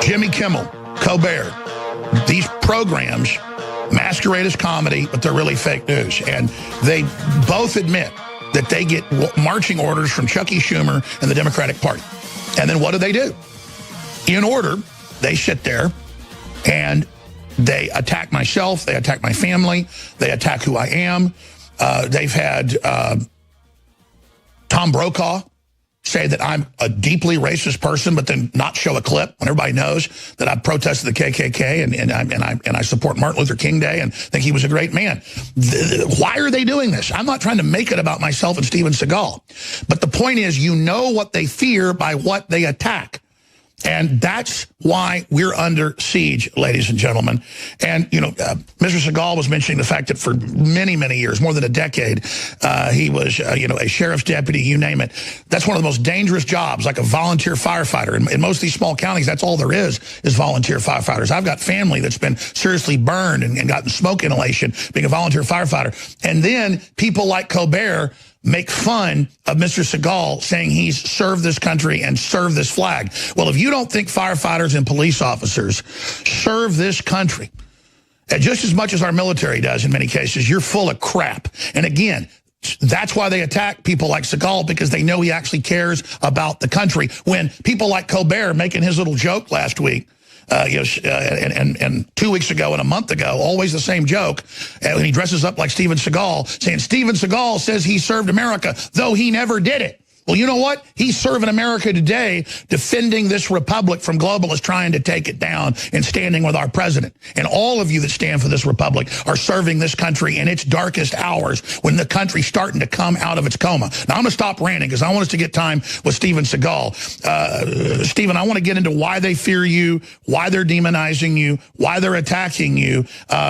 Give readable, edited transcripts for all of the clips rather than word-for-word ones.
Jimmy Kimmel, Colbert, these programs masquerade as comedy, but they're really fake news. And they both admit that they get marching orders from Chuck E. Schumer and the Democratic Party. And then what do? In order, they sit there and they attack myself, they attack my family, they attack who I am. They've had Tom Brokaw say that I'm a deeply racist person, but then not show a clip when everybody knows that I've protested the KKK and I support Martin Luther King Day and think he was a great man. Why are they doing this? I'm not trying to make it about myself and Steven Seagal. But the point is, you know what they fear by what they attack. And that's why we're under siege, ladies and gentlemen. And, you know, Mr. Seagal was mentioning the fact that for many, many years, more than a decade, he was, you know, a sheriff's deputy, you name it. That's one of the most dangerous jobs, like a volunteer firefighter. In most of these small counties, that's all there is volunteer firefighters. I've got family that's been seriously burned and gotten smoke inhalation being a volunteer firefighter. And then people like Colbert make fun of Mr. Seagal, saying he's served this country and served this flag. Well, if you don't think firefighters and police officers serve this country just as much as our military does in many cases, you're full of crap. And again, that's why they attack people like Seagal, because they know he actually cares about the country. When people like Colbert making his little joke last week, and 2 weeks ago and a month ago, always the same joke, and he dresses up like Steven Seagal, saying Steven Seagal says he served America, though he never did it. Well, you know what? He's serving America today, defending this republic from globalists trying to take it down and standing with our president. And all of you that stand for this republic are serving this country in its darkest hours when the country's starting to come out of its coma. Now, I'm going to stop ranting because I want us to get time with Steven Seagal. Steven, I want to get into why they fear you, why they're demonizing you, why they're attacking you.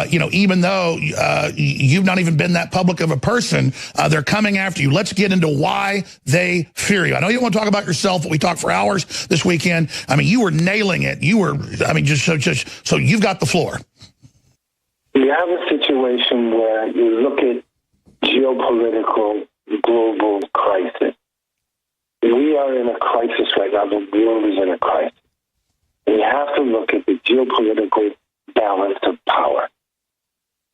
You know, even though you've not even been that public of a person, they're coming after you. Let's get into why they fear you. I know you don't want to talk about yourself, but we talked for hours this weekend. I mean, you were nailing it. You were, I mean, so you've got the floor. You have a situation where you look at geopolitical global crisis. We are in a crisis right now. The world is in a crisis. And you have to look at the geopolitical balance of power.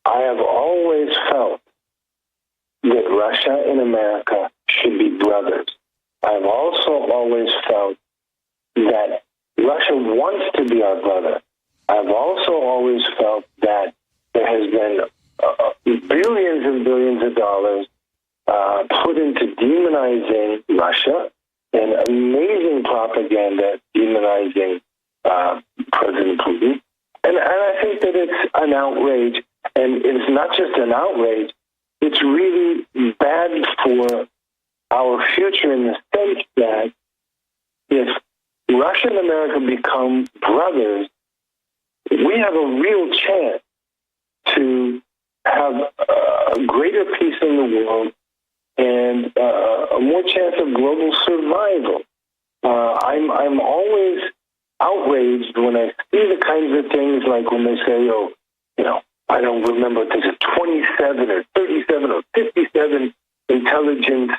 I have always felt that Russia and America should be brothers. I've also always felt that Russia wants to be our brother. I've also always felt that there has been billions and billions of dollars put into demonizing Russia and amazing propaganda demonizing President Putin. And I think that it's an outrage, and it's not just an outrage, it's really bad for our future in the sense that if Russia and America become brothers, we have a real chance to have a greater peace in the world and a more chance of global survival. I'm always outraged when I see the kinds of things like when they say, oh, you know, I don't remember if there's 27 or 37 or 57 intelligence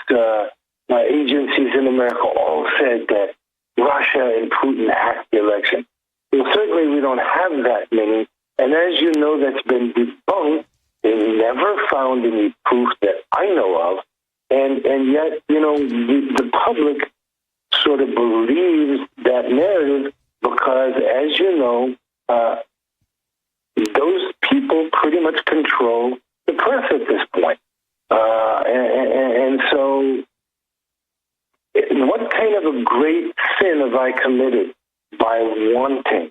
agencies in America all said that Russia and Putin hacked the election. Well, certainly we don't have that many. And as you know, that's been debunked. They never found any proof that I know of. And yet, you know, the public sort of believes that narrative because, as you know, those people pretty much control the press at this point. And so what kind of a great sin have I committed by wanting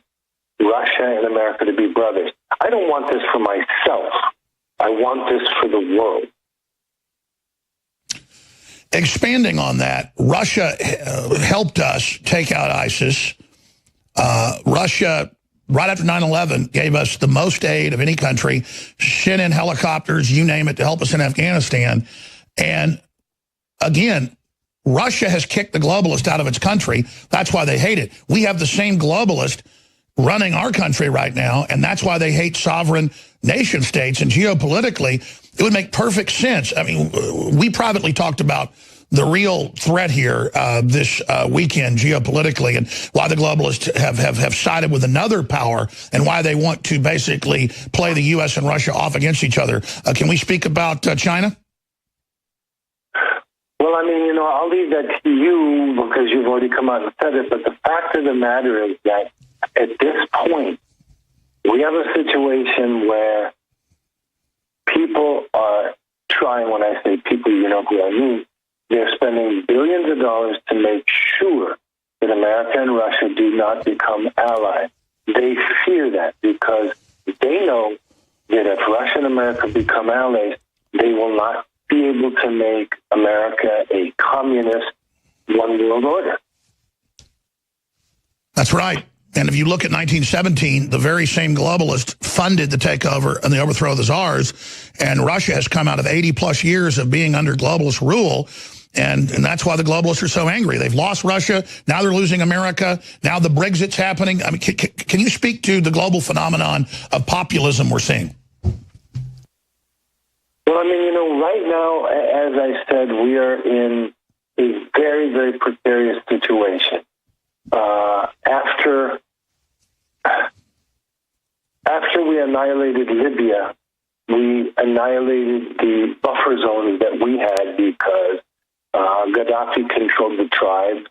Russia and America to be brothers? I don't want this for myself. I want this for the world. Expanding on that, Russia helped us take out ISIS. Russia, right after 9/11, gave us the most aid of any country, sent in helicopters, you name it, to help us in Afghanistan. And again, Russia has kicked the globalist out of its country. That's why they hate it. We have the same globalist running our country right now, and that's why they hate sovereign nation states. And geopolitically, it would make perfect sense. I mean, we privately talked about the real threat here this weekend geopolitically, and why the globalists have sided with another power, and why they want to basically play the U.S. and Russia off against each other. Can we speak about China? Well, I mean, I'll leave that to you because you've already come out and said it, but the fact of the matter is that at this point, we have a situation where people are trying, when I say people, you know who I mean, they're spending billions of dollars to make sure that America and Russia do not become allies. They fear that because they know that if Russia and America become allies, they will not be able to make America a communist one-world order. That's right. And if you look at 1917, the very same globalists funded the takeover and the overthrow of the czars, and Russia has come out of 80-plus years of being under globalist rule, and that's why the globalists are so angry. They've lost Russia, now they're losing America, now the Brexit's happening. I mean, can you speak to the global phenomenon of populism we're seeing? Well, I mean, right now, as I said, we are in a very, very precarious situation. After we annihilated Libya, we annihilated the buffer zones that we had because Gaddafi controlled the tribes,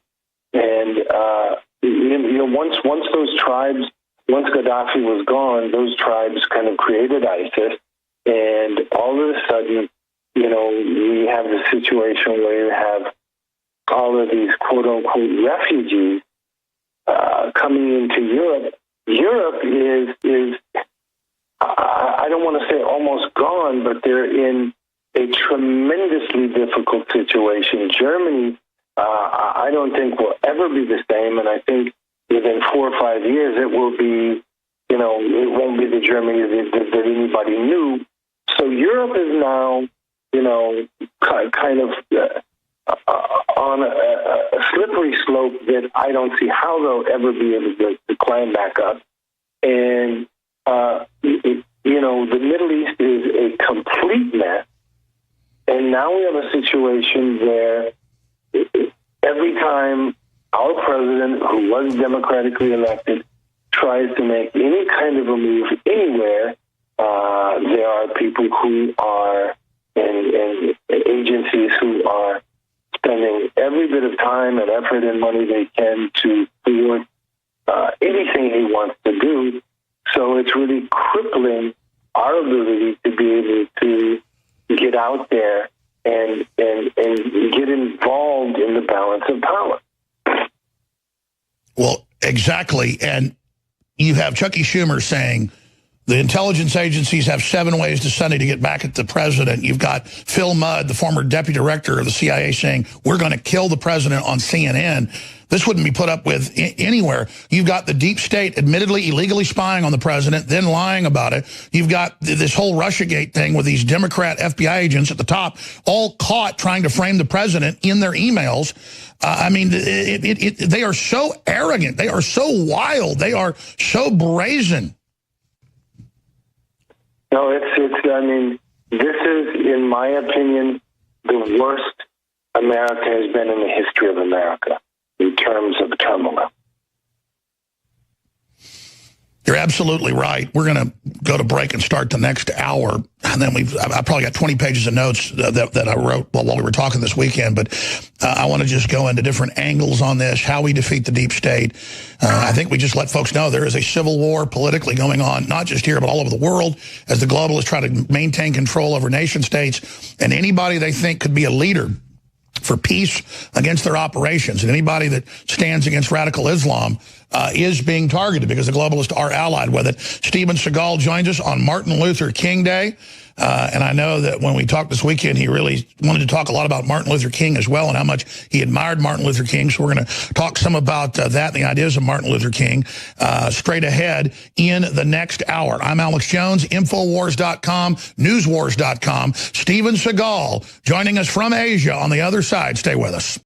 and once Gaddafi was gone, those tribes kind of created ISIS, and all of a sudden, we have the situation where you have all of these quote unquote refugees coming into Europe. Europe is I don't want to say almost gone, but they're in a tremendously difficult situation. Germany, I don't think will ever be the same, and I think within 4 or 5 years it will be, it won't be the Germany that anybody knew. So Europe is now, kind of on a slippery slope that I don't see how they'll ever be able to climb back up. And, the Middle East is a complete mess. And now we have a situation where every time our president, who was democratically elected, tries to make any kind of a move anywhere, there are people who are and agencies who are spending every bit of time and effort and money they can to thwart anything he wants to do. So it's really crippling our ability to be able to get out there and get involved in the balance of power. Well, exactly. And you have Chucky Schumer saying the intelligence agencies have 7 ways to Sunday to get back at the president. You've got Phil Mudd, the former deputy director of the CIA, saying, we're going to kill the president on CNN. This wouldn't be put up with anywhere. You've got the deep state admittedly illegally spying on the president, then lying about it. You've got this whole Russiagate thing with these Democrat FBI agents at the top, all caught trying to frame the president in their emails. I mean, they are so arrogant. They are so wild. They are so brazen. No, I mean, this is, in my opinion, the worst America has been in the history of America in terms of turmoil. You're absolutely right. We're going to go to break and start the next hour. And then I probably got 20 pages of notes that I wrote while we were talking this weekend. But I want to just go into different angles on this, how we defeat the deep state. I think we just let folks know there is a civil war politically going on, not just here, but all over the world, as the globalists try to maintain control over nation states. And anybody they think could be a leader for peace against their operations, and anybody that stands against radical Islam is being targeted because the globalists are allied with it. Steven Seagal joins us on Martin Luther King Day. And I know that when we talked this weekend, he really wanted to talk a lot about Martin Luther King as well and how much he admired Martin Luther King. So we're going to talk some about that and the ideas of Martin Luther King straight ahead in the next hour. I'm Alex Jones, Infowars.com, Newswars.com. Steven Seagal joining us from Asia on the other side. Stay with us.